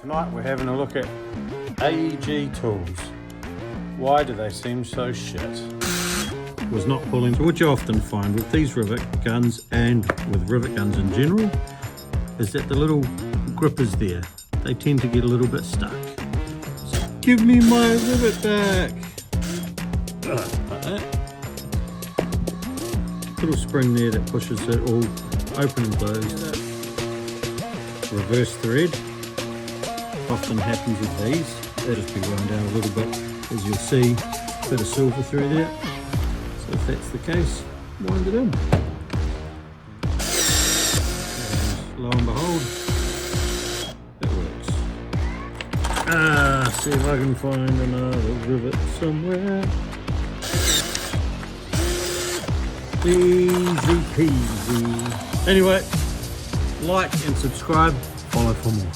Tonight we're having a look at AEG tools. Why do they seem so shit? Was not pulling. So what you often find with these rivet guns and with rivet guns in general is that the little grippers there, they tend to get a little bit stuck. So give me my rivet back. Like that. Little spring there that pushes it all open and closed. Reverse thread often happens with these. They'll just be wound down a little bit, as you'll see, a bit of silver through there. So if that's the case, wind it in. And lo and behold, it works. See if I can find another rivet somewhere. Easy peasy. Anyway, like and subscribe, follow for more.